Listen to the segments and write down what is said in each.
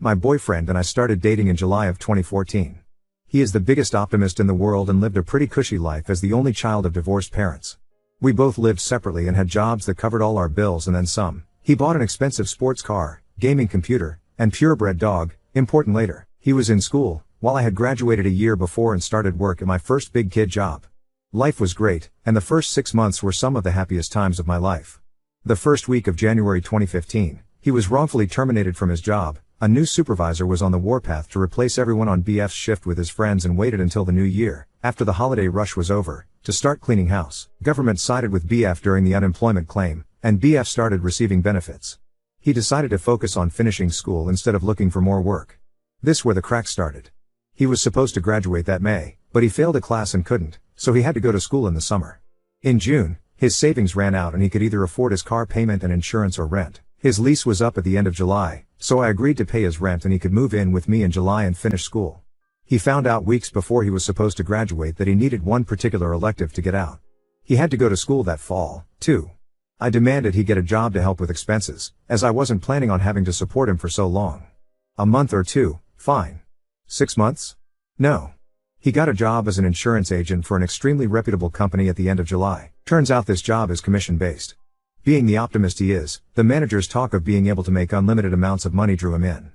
My boyfriend and I started dating in July of 2014. He is the biggest optimist in the world and lived a pretty cushy life as the only child of divorced parents. We both lived separately and had jobs that covered all our bills and then some. He bought an expensive sports car, gaming computer, and purebred dog, important later. He was in school, while I had graduated a year before and started work at my first big kid job. Life was great, and the first 6 months were some of the happiest times of my life. The first week of January 2015, he was wrongfully terminated from his job. A new supervisor was on the warpath to replace everyone on BF's shift with his friends and waited until the new year, after the holiday rush was over, to start cleaning house. Government sided with BF during the unemployment claim, and BF started receiving benefits. He decided to focus on finishing school instead of looking for more work. This where the cracks started. He was supposed to graduate that May, but he failed a class and couldn't, so he had to go to school in the summer. In June, his savings ran out and he could either afford his car payment and insurance or rent. His lease was up at the end of July, so I agreed to pay his rent and he could move in with me in July and finish school. He found out weeks before he was supposed to graduate that he needed one particular elective to get out. He had to go to school that fall, too. I demanded he get a job to help with expenses, as I wasn't planning on having to support him for so long. A month or two, fine. 6 months? No. He got a job as an insurance agent for an extremely reputable company at the end of July. Turns out this job is commission-based. Being the optimist he is, the manager's talk of being able to make unlimited amounts of money drew him in.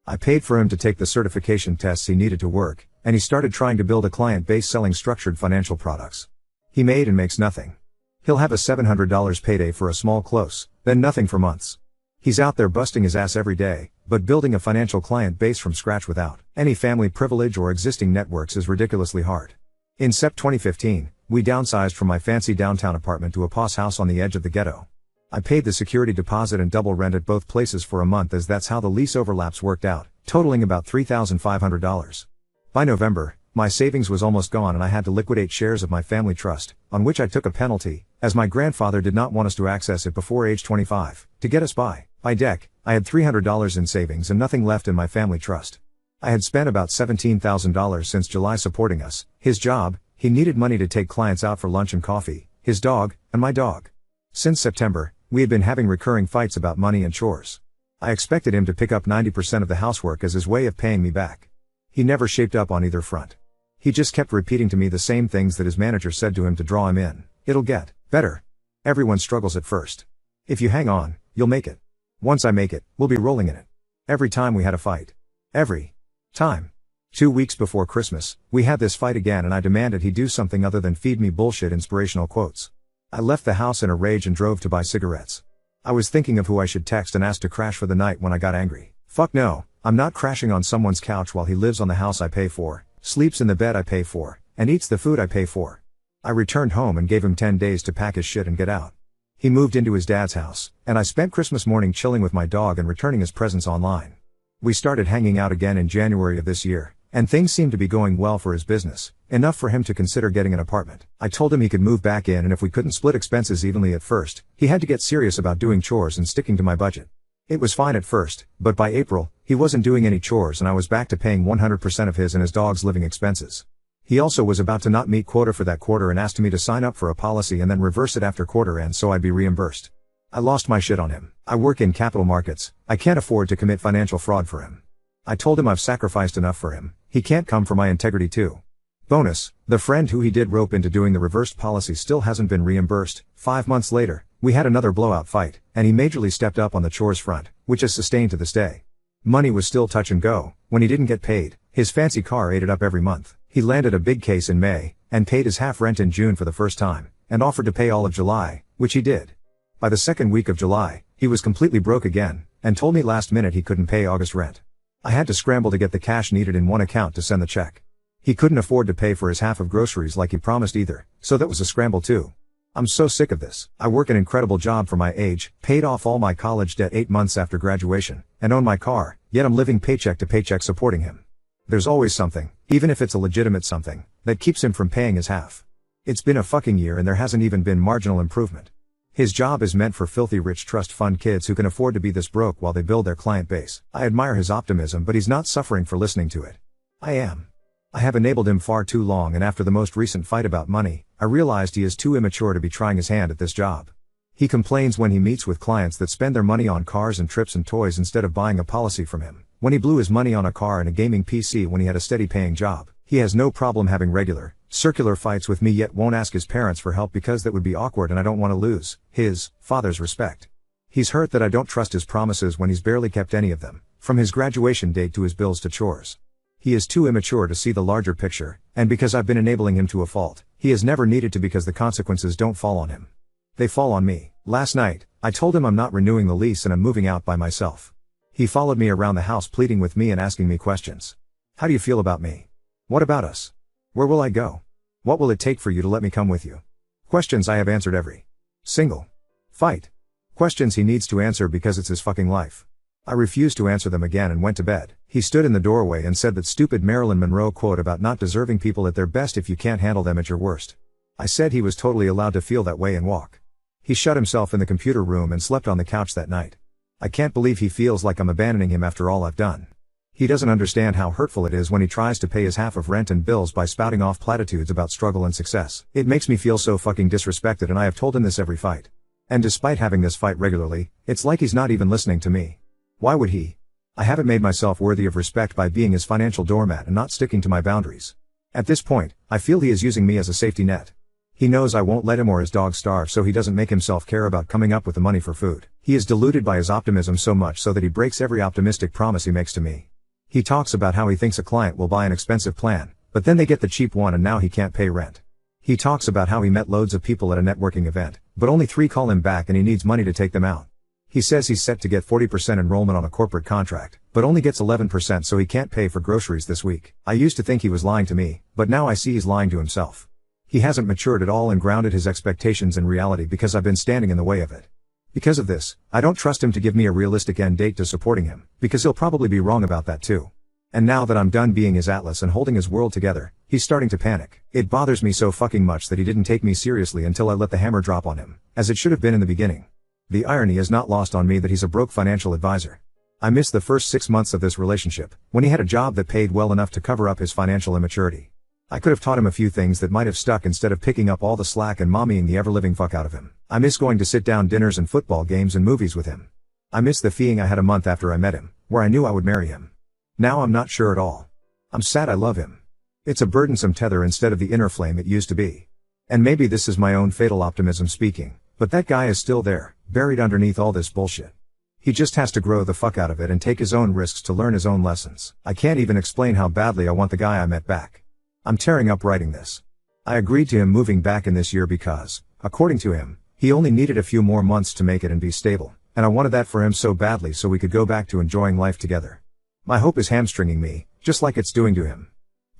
I paid for him to take the certification tests he needed to work, and he started trying to build a client base selling structured financial products. He made and makes nothing. He'll have a $700 payday for a small close, then nothing for months. He's out there busting his ass every day, but building a financial client base from scratch without any family privilege or existing networks is ridiculously hard. In Sept 2015, we downsized from my fancy downtown apartment to a posh house on the edge of the ghetto. I paid the security deposit and double rent at both places for a month as that's how the lease overlaps worked out, totaling about $3,500. By November, my savings was almost gone and I had to liquidate shares of my family trust, on which I took a penalty, as my grandfather did not want us to access it before age 25, to get us by. By deck, I had $300 in savings and nothing left in my family trust. I had spent about $17,000 since July supporting us, his job, he needed money to take clients out for lunch and coffee, his dog, and my dog. Since September, we had been having recurring fights about money and chores. I expected him to pick up 90% of the housework as his way of paying me back. He never shaped up on either front. He just kept repeating to me the same things that his manager said to him to draw him in. It'll get better. Everyone struggles at first. If you hang on, you'll make it. Once I make it, we'll be rolling in it. Every time we had a fight. Every time. 2 weeks before Christmas, we had this fight again and I demanded he do something other than feed me bullshit inspirational quotes. I left the house in a rage and drove to buy cigarettes. I was thinking of who I should text and ask to crash for the night when I got angry. Fuck no, I'm not crashing on someone's couch while he lives on the house I pay for, sleeps in the bed I pay for, and eats the food I pay for. I returned home and gave him 10 days to pack his shit and get out. He moved into his dad's house, and I spent Christmas morning chilling with my dog and returning his presents online. We started hanging out again in January of this year, and things seemed to be going well for his business, enough for him to consider getting an apartment. I told him he could move back in and if we couldn't split expenses evenly at first, he had to get serious about doing chores and sticking to my budget. It was fine at first, but by April, he wasn't doing any chores and I was back to paying 100% of his and his dog's living expenses. He also was about to not meet quota for that quarter and asked me to sign up for a policy and then reverse it after quarter end so I'd be reimbursed. I lost my shit on him. I work in capital markets, I can't afford to commit financial fraud for him. I told him I've sacrificed enough for him, he can't come for my integrity too. Bonus, the friend who he did rope into doing the reversed policy still hasn't been reimbursed. 5 months later, we had another blowout fight, and he majorly stepped up on the chores front, which is sustained to this day. Money was still touch and go. When he didn't get paid, his fancy car ate it up every month. He landed a big case in May, and paid his half rent in June for the first time, and offered to pay all of July, which he did. By the second week of July, he was completely broke again, and told me last minute he couldn't pay August rent. I had to scramble to get the cash needed in one account to send the check. He couldn't afford to pay for his half of groceries like he promised either, so that was a scramble too. I'm so sick of this. I work an incredible job for my age, paid off all my college debt 8 months after graduation, and own my car, yet I'm living paycheck to paycheck supporting him. There's always something, even if it's a legitimate something, that keeps him from paying his half. It's been a fucking year and there hasn't even been marginal improvement. His job is meant for filthy rich trust fund kids who can afford to be this broke while they build their client base. I admire his optimism, but he's not suffering for listening to it. I am. I have enabled him far too long, and after the most recent fight about money, I realized he is too immature to be trying his hand at this job. He complains when he meets with clients that spend their money on cars and trips and toys instead of buying a policy from him. when he blew his money on a car and a gaming PC when he had a steady paying job. He has no problem having regular, circular fights with me yet won't ask his parents for help because that would be awkward and I don't want to lose his father's respect. He's hurt that I don't trust his promises when he's barely kept any of them, from his graduation date to his bills to chores. He is too immature to see the larger picture, and because I've been enabling him to a fault, he has never needed to because the consequences don't fall on him. They fall on me. Last night, I told him I'm not renewing the lease and I'm moving out by myself. He followed me around the house pleading with me and asking me questions. How do you feel about me? What about us? Where will I go? What will it take for you to let me come with you? Questions I have answered every single fight. Questions he needs to answer because it's his fucking life. I refused to answer them again and went to bed. He stood in the doorway and said that stupid Marilyn Monroe quote about not deserving people at their best if you can't handle them at your worst. I said he was totally allowed to feel that way and walk. He shut himself in the computer room and slept on the couch that night. I can't believe he feels like I'm abandoning him after all I've done. He doesn't understand how hurtful it is when he tries to pay his half of rent and bills by spouting off platitudes about struggle and success. It makes me feel so fucking disrespected and I have told him this every fight. And despite having this fight regularly, it's like he's not even listening to me. Why would he? I haven't made myself worthy of respect by being his financial doormat and not sticking to my boundaries. At this point, I feel he is using me as a safety net. He knows I won't let him or his dog starve so he doesn't make himself care about coming up with the money for food. He is deluded by his optimism so much so that he breaks every optimistic promise he makes to me. He talks about how he thinks a client will buy an expensive plan, but then they get the cheap one and now he can't pay rent. He talks about how he met loads of people at a networking event, but only 3 call him back and he needs money to take them out. He says he's set to get 40% enrollment on a corporate contract, but only gets 11% so he can't pay for groceries this week. I used to think he was lying to me, but now I see he's lying to himself. He hasn't matured at all and grounded his expectations in reality because I've been standing in the way of it. Because of this, I don't trust him to give me a realistic end date to supporting him, because he'll probably be wrong about that too. And now that I'm done being his atlas and holding his world together, he's starting to panic. It bothers me so fucking much that he didn't take me seriously until I let the hammer drop on him, as it should have been in the beginning. The irony is not lost on me that he's a broke financial advisor. I missed the first 6 months of this relationship, when he had a job that paid well enough to cover up his financial immaturity. I could have taught him a few things that might have stuck instead of picking up all the slack and mommying the ever-living fuck out of him. I miss going to sit-down dinners and football games and movies with him. I miss the feeling I had a month after I met him, where I knew I would marry him. Now I'm not sure at all. I'm sad I love him. It's a burdensome tether instead of the inner flame it used to be. And maybe this is my own fatal optimism speaking, but that guy is still there, buried underneath all this bullshit. He just has to grow the fuck out of it and take his own risks to learn his own lessons. I can't even explain how badly I want the guy I met back. I'm tearing up writing this. I agreed to him moving back in this year because, according to him, he only needed a few more months to make it and be stable, and I wanted that for him so badly so we could go back to enjoying life together. My hope is hamstringing me, just like it's doing to him.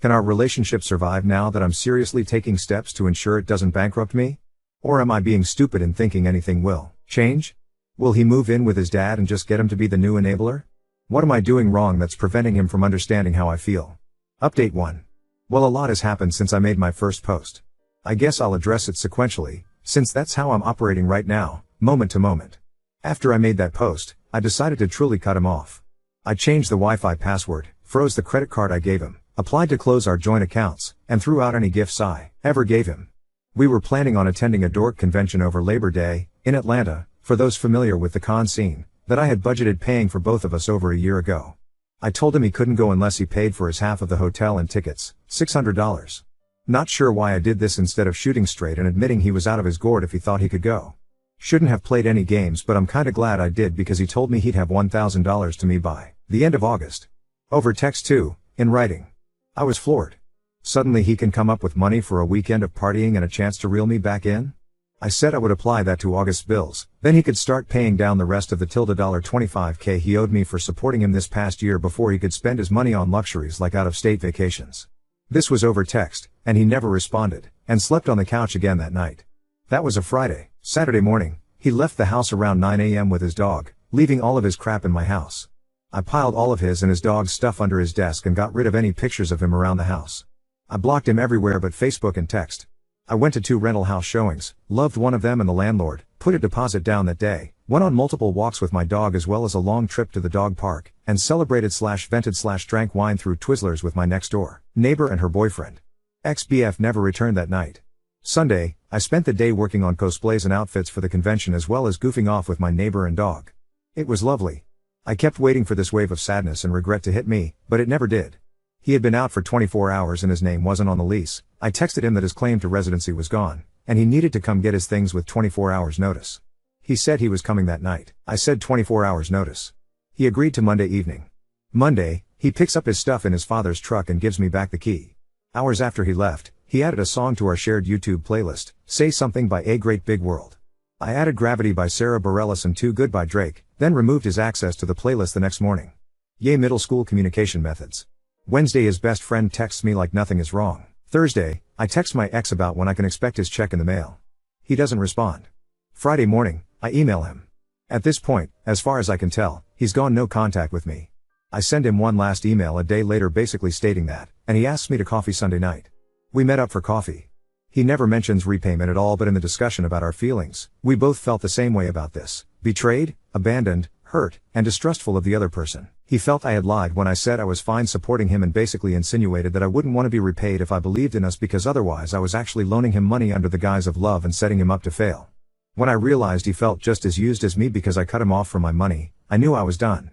Can our relationship survive now that I'm seriously taking steps to ensure it doesn't bankrupt me? Or am I being stupid and thinking anything will change? Will he move in with his dad and just get him to be the new enabler? What am I doing wrong that's preventing him from understanding how I feel? Update 1. Well, a lot has happened since I made my first post. I guess I'll address it sequentially, since that's how I'm operating right now, moment to moment. After I made that post, I decided to truly cut him off. I changed the Wi-Fi password, froze the credit card I gave him, applied to close our joint accounts, and threw out any gifts I ever gave him. We were planning on attending a dork convention over Labor Day, in Atlanta, for those familiar with the con scene, that I had budgeted paying for both of us over a year ago. I told him he couldn't go unless he paid for his half of the hotel and tickets, $600. Not sure why I did this instead of shooting straight and admitting he was out of his gourd if he thought he could go. Shouldn't have played any games, but I'm kinda glad I did because he told me he'd have $1,000 to me by the end of August. Over text too, in writing. I was floored. Suddenly he can come up with money for a weekend of partying and a chance to reel me back in? I said I would apply that to August's bills, then he could start paying down the rest of the $25K he owed me for supporting him this past year before he could spend his money on luxuries like out-of-state vacations. This was over text, and he never responded, and slept on the couch again that night. That was a Friday. Saturday morning, he left the house around 9 a.m. with his dog, leaving all of his crap in my house. I piled all of his and his dog's stuff under his desk and got rid of any pictures of him around the house. I blocked him everywhere but Facebook and text. I went to 2 rental house showings, loved one of them and the landlord, put a deposit down that day, went on multiple walks with my dog as well as a long trip to the dog park, and celebrated/vented/drank wine through Twizzlers with my next door neighbor and her boyfriend. Ex-BF never returned that night. Sunday, I spent the day working on cosplays and outfits for the convention as well as goofing off with my neighbor and dog. It was lovely. I kept waiting for this wave of sadness and regret to hit me, but it never did. He had been out for 24 hours and his name wasn't on the lease. I texted him that his claim to residency was gone, and he needed to come get his things with 24 hours notice. He said he was coming that night. I said 24 hours notice. He agreed to Monday evening. Monday, he picks up his stuff in his father's truck and gives me back the key. Hours after he left, he added a song to our shared YouTube playlist, Say Something by A Great Big World. I added Gravity by Sarah Bareilles and Too Good by Drake, then removed his access to the playlist the next morning. Yay middle school communication methods. Wednesday, his best friend texts me like nothing is wrong. Thursday, I text my ex about when I can expect his check in the mail. He doesn't respond. Friday morning, I email him. At this point, as far as I can tell, he's gone no contact with me. I send him one last email a day later basically stating that, and he asks me to coffee Sunday night. We met up for coffee. He never mentions repayment at all, but in the discussion about our feelings, we both felt the same way about this. Betrayed, abandoned, hurt, and distrustful of the other person. He felt I had lied when I said I was fine supporting him and basically insinuated that I wouldn't want to be repaid if I believed in us because otherwise I was actually loaning him money under the guise of love and setting him up to fail. When I realized he felt just as used as me because I cut him off for my money, I knew I was done.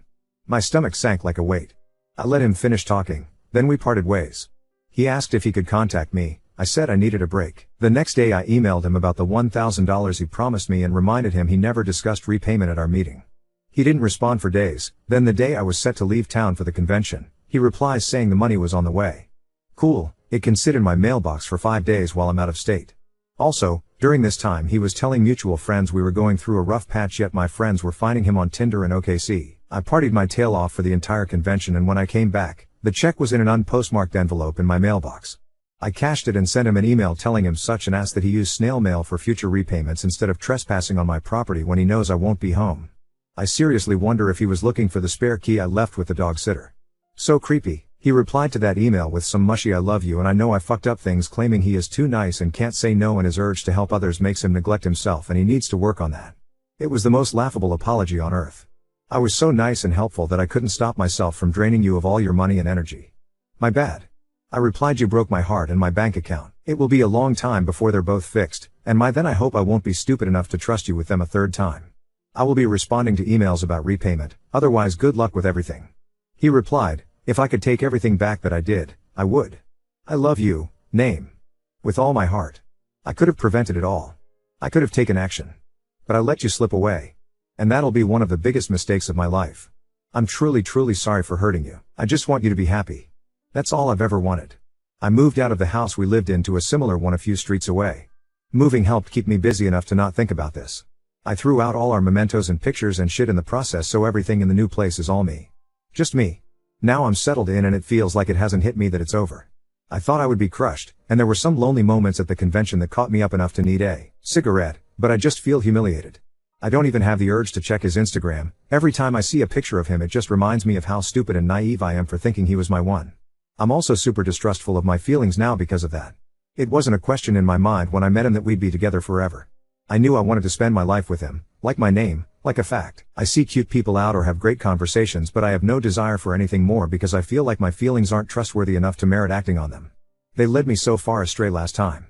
My stomach sank like a weight. I let him finish talking, then we parted ways. He asked if he could contact me. I said I needed a break. The next day I emailed him about the $1,000 he promised me and reminded him he never discussed repayment at our meeting. He didn't respond for days. Then the day I was set to leave town for the convention, he replies saying the money was on the way. Cool, it can sit in my mailbox for 5 days while I'm out of state. Also, during this time he was telling mutual friends we were going through a rough patch, yet my friends were finding him on Tinder and OKC. I partied my tail off for the entire convention, and when I came back, the check was in an unpostmarked envelope in my mailbox. I cashed it and sent him an email telling him such and asked that he use snail mail for future repayments instead of trespassing on my property when he knows I won't be home. I seriously wonder if he was looking for the spare key I left with the dog sitter. So creepy. He replied to that email with some mushy "I love you and I know I fucked up" things, claiming he is too nice and can't say no and his urge to help others makes him neglect himself and he needs to work on that. It was the most laughable apology on earth. I was so nice and helpful that I couldn't stop myself from draining you of all your money and energy. My bad. I replied, you broke my heart and my bank account. It will be a long time before they're both fixed, and then I hope I won't be stupid enough to trust you with them a third time. I will be responding to emails about repayment, otherwise good luck with everything. He replied, if I could take everything back that I did, I would. I love you, name. With all my heart. I could have prevented it all. I could have taken action. But I let you slip away. And that'll be one of the biggest mistakes of my life. I'm truly sorry for hurting you. I just want you to be happy. That's all I've ever wanted. I moved out of the house we lived in to a similar one a few streets away. Moving helped keep me busy enough to not think about this. I threw out all our mementos and pictures and shit in the process, so everything in the new place is all me. Just me. Now I'm settled in and it feels like it hasn't hit me that it's over. I thought I would be crushed, and there were some lonely moments at the convention that caught me up enough to need a cigarette, but I just feel humiliated. I don't even have the urge to check his Instagram. Every time I see a picture of him it just reminds me of how stupid and naive I am for thinking he was my one. I'm also super distrustful of my feelings now because of that. It wasn't a question in my mind when I met him that we'd be together forever. I knew I wanted to spend my life with him, like my name, like a fact. I see cute people out or have great conversations, but I have no desire for anything more because I feel like my feelings aren't trustworthy enough to merit acting on them. They led me so far astray last time.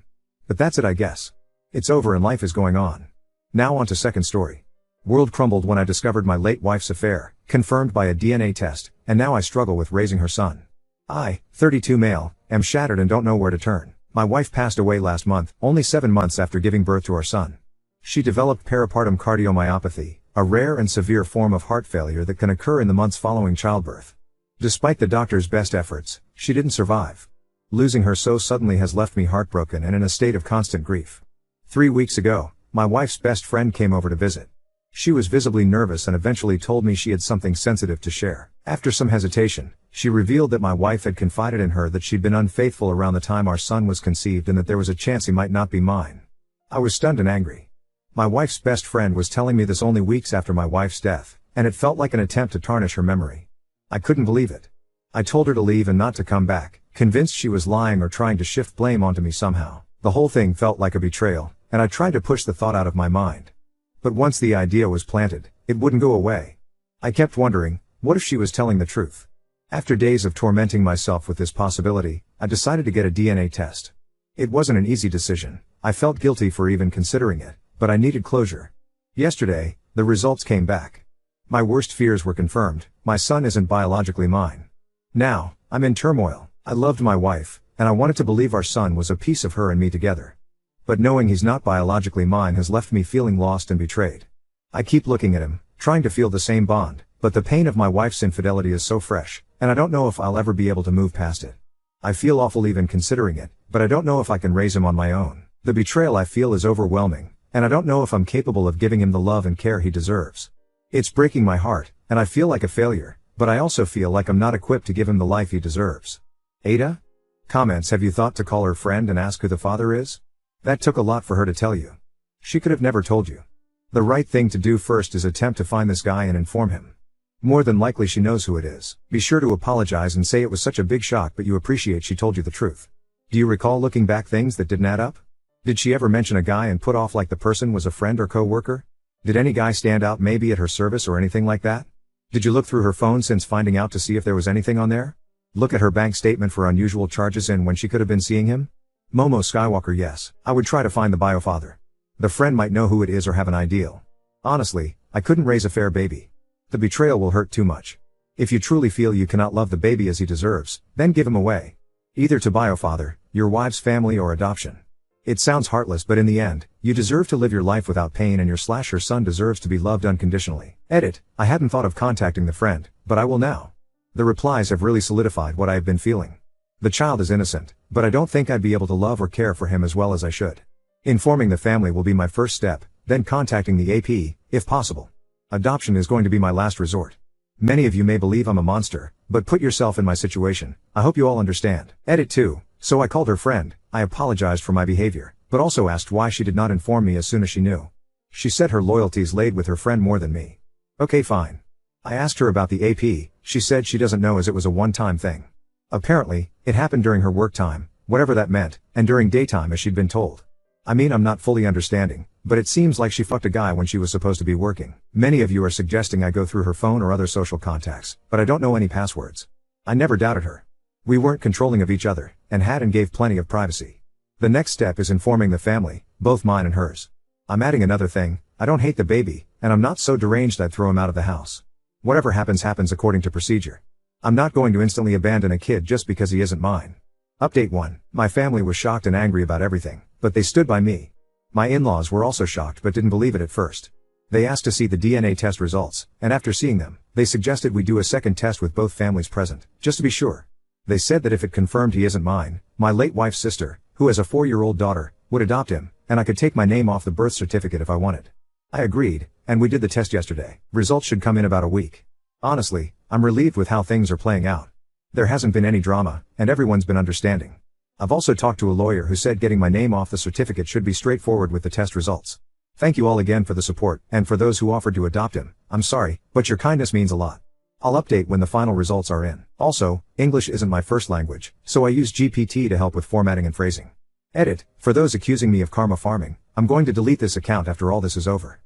But that's it, I guess. It's over and life is going on. Now on to second story. World crumbled when I discovered my late wife's affair, confirmed by a DNA test, and now I struggle with raising her son. I, 32 male, am shattered and don't know where to turn. My wife passed away last month, only 7 months after giving birth to our son. She developed peripartum cardiomyopathy, a rare and severe form of heart failure that can occur in the months following childbirth. Despite the doctor's best efforts, she didn't survive. Losing her so suddenly has left me heartbroken and in a state of constant grief. 3 weeks ago, my wife's best friend came over to visit. She was visibly nervous and eventually told me she had something sensitive to share. After some hesitation, she revealed that my wife had confided in her that she'd been unfaithful around the time our son was conceived and that there was a chance he might not be mine. I was stunned and angry. My wife's best friend was telling me this only weeks after my wife's death, and it felt like an attempt to tarnish her memory. I couldn't believe it. I told her to leave and not to come back, convinced she was lying or trying to shift blame onto me somehow. The whole thing felt like a betrayal, and I tried to push the thought out of my mind. But once the idea was planted, it wouldn't go away. I kept wondering, what if she was telling the truth? After days of tormenting myself with this possibility, I decided to get a DNA test. It wasn't an easy decision. I felt guilty for even considering it, but I needed closure. Yesterday, the results came back. My worst fears were confirmed. My son isn't biologically mine. Now, I'm in turmoil. I loved my wife, and I wanted to believe our son was a piece of her and me together. But knowing he's not biologically mine has left me feeling lost and betrayed. I keep looking at him, trying to feel the same bond, but the pain of my wife's infidelity is so fresh, and I don't know if I'll ever be able to move past it. I feel awful even considering it, but I don't know if I can raise him on my own. The betrayal I feel is overwhelming, and I don't know if I'm capable of giving him the love and care he deserves. It's breaking my heart, and I feel like a failure, but I also feel like I'm not equipped to give him the life he deserves. Ada? Comments: have you thought to call her friend and ask who the father is? That took a lot for her to tell you. She could have never told you. The right thing to do first is attempt to find this guy and inform him. More than likely she knows who it is. Be sure to apologize and say it was such a big shock but you appreciate she told you the truth. Do you recall looking back things that didn't add up? Did she ever mention a guy and put off like the person was a friend or co-worker? Did any guy stand out maybe at her service or anything like that? Did you look through her phone since finding out to see if there was anything on there? Look at her bank statement for unusual charges in when she could have been seeing him? Momo Skywalker: yes, I would try to find the bio father. The friend might know who it is or have an ideal. Honestly, I couldn't raise a fair baby. The betrayal will hurt too much. If you truly feel you cannot love the baby as he deserves, then give him away. Either to bio father, your wife's family, or adoption. It sounds heartless, but in the end, you deserve to live your life without pain and your / her son deserves to be loved unconditionally. Edit: I hadn't thought of contacting the friend, but I will now. The replies have really solidified what I have been feeling. The child is innocent, but I don't think I'd be able to love or care for him as well as I should. Informing the family will be my first step, then contacting the AP, if possible. Adoption is going to be my last resort. Many of you may believe I'm a monster, but put yourself in my situation. I hope you all understand. Edit 2. So I called her friend. I apologized for my behavior, but also asked why she did not inform me as soon as she knew. She said her loyalties laid with her friend more than me. Okay, fine. I asked her about the AP. She said she doesn't know as it was a one-time thing. Apparently, it happened during her work time, whatever that meant, and during daytime as she'd been told. I mean, I'm not fully understanding, but it seems like she fucked a guy when she was supposed to be working. Many of you are suggesting I go through her phone or other social contacts, but I don't know any passwords. I never doubted her. We weren't controlling of each other, and had and gave plenty of privacy. The next step is informing the family, both mine and hers. I'm adding another thing: I don't hate the baby, and I'm not so deranged I'd throw him out of the house. Whatever happens happens according to procedure. I'm not going to instantly abandon a kid just because he isn't mine. Update 1. My family was shocked and angry about everything, but they stood by me. My in-laws were also shocked but didn't believe it at first. They asked to see the DNA test results, and after seeing them, they suggested we do a second test with both families present, just to be sure. They said that if it confirmed he isn't mine, my late wife's sister, who has a 4-year-old daughter, would adopt him, and I could take my name off the birth certificate if I wanted. I agreed, and we did the test yesterday. Results should come in about a week. Honestly, I'm relieved with how things are playing out. There hasn't been any drama, and everyone's been understanding. I've also talked to a lawyer who said getting my name off the certificate should be straightforward with the test results. Thank you all again for the support, and for those who offered to adopt him, I'm sorry, but your kindness means a lot. I'll update when the final results are in. Also, English isn't my first language, so I use GPT to help with formatting and phrasing. Edit: for those accusing me of karma farming, I'm going to delete this account after all this is over.